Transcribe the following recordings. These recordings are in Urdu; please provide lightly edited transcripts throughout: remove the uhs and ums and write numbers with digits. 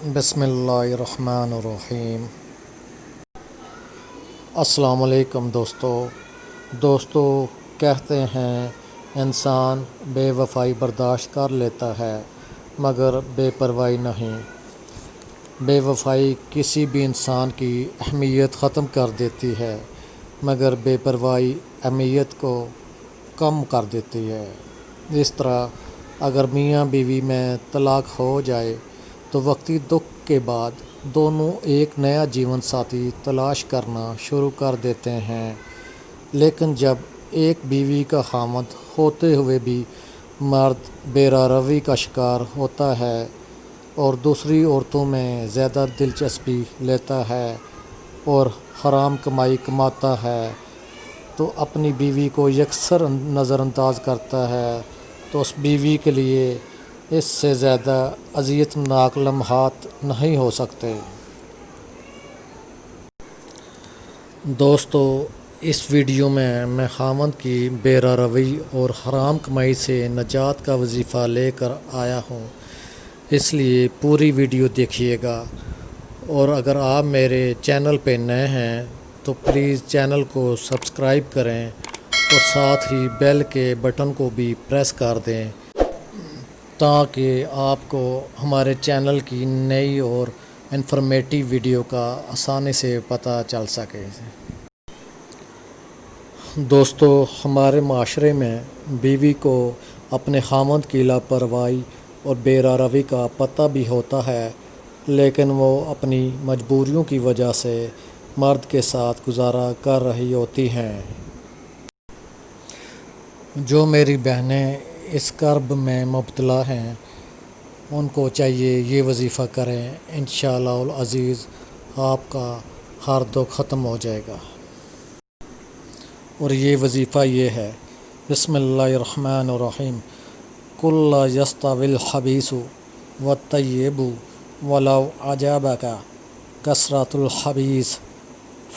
بسم اللہ الرحمن الرحیم۔ السلام علیکم دوستو کہتے ہیں انسان بے وفائی برداشت کر لیتا ہے مگر بے پرواہی نہیں۔ بے وفائی کسی بھی انسان کی اہمیت ختم کر دیتی ہے مگر بے پرواہی اہمیت کو کم کر دیتی ہے۔ اس طرح اگر میاں بیوی میں طلاق ہو جائے تو وقتی دکھ کے بعد دونوں ایک نیا جیون ساتھی تلاش کرنا شروع کر دیتے ہیں، لیکن جب ایک بیوی کا خاوند ہوتے ہوئے بھی مرد بے روی کا شکار ہوتا ہے اور دوسری عورتوں میں زیادہ دلچسپی لیتا ہے اور حرام کمائی کماتا ہے تو اپنی بیوی کو یکسر نظر انداز کرتا ہے، تو اس بیوی کے لیے اس سے زیادہ اذیت ناک لمحات نہیں ہو سکتے۔ دوستو اس ویڈیو میں خاوند کی بے روی اور حرام کمائی سے نجات کا وظیفہ لے کر آیا ہوں، اس لیے پوری ویڈیو دیکھیے گا، اور اگر آپ میرے چینل پہ نئے ہیں تو پلیز چینل کو سبسکرائب کریں اور ساتھ ہی بیل کے بٹن کو بھی پریس کر دیں تاکہ آپ کو ہمارے چینل کی نئی اور انفارمیٹیو ویڈیو کا آسانی سے پتہ چل سکے۔ دوستو ہمارے معاشرے میں بیوی کو اپنے خاوند کی لاپرواہی اور بے روی کا پتہ بھی ہوتا ہے، لیکن وہ اپنی مجبوریوں کی وجہ سے مرد کے ساتھ گزارا کر رہی ہوتی ہیں۔ جو میری بہنیں اس کرب میں مبتلا ہیں ان کو چاہیے یہ وظیفہ کریں، انشاءاللہ العزیز آپ کا ہر دکھ ختم ہو جائے گا۔ اور یہ وظیفہ یہ ہے: بسم اللہ الرحمن الرحیم۔ قل لا یستوی الخبیث والطیب ولو اعجبک کثرۃ الخبیث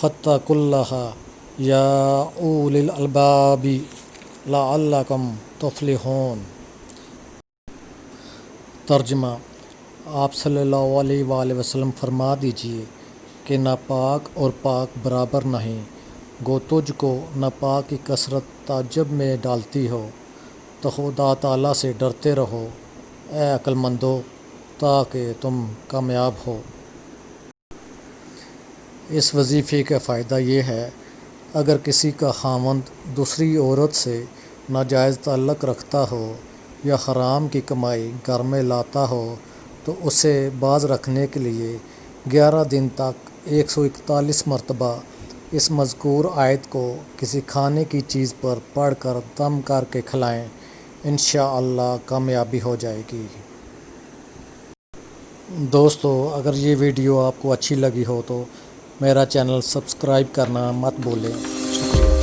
فاتقوا اللہ یا اولی الالباب لعلکم تفلحون۔ ترجمہ: آپ صلی اللہ علیہ وآلہ وسلم فرما دیجئے کہ ناپاک اور پاک برابر نہیں، گو تجھ کو ناپاک کی کثرت تعجب میں ڈالتی ہو تو خدا تعالیٰ سے ڈرتے رہو اے عقل مندو تاکہ تم کامیاب ہو۔ اس وظیفے کا فائدہ یہ ہے: اگر کسی کا خاوند دوسری عورت سے ناجائز تعلق رکھتا ہو یا حرام کی کمائی گھر میں لاتا ہو تو اسے باز رکھنے کے لیے 11 دن تک 141 مرتبہ اس مذکور آیت کو کسی کھانے کی چیز پر پڑھ کر دم کر کے کھلائیں، انشاءاللہ کامیابی ہو جائے گی۔ دوستو اگر یہ ویڈیو آپ کو اچھی لگی ہو تو میرا چینل سبسکرائب کرنا مت بھولیں۔ شکریہ۔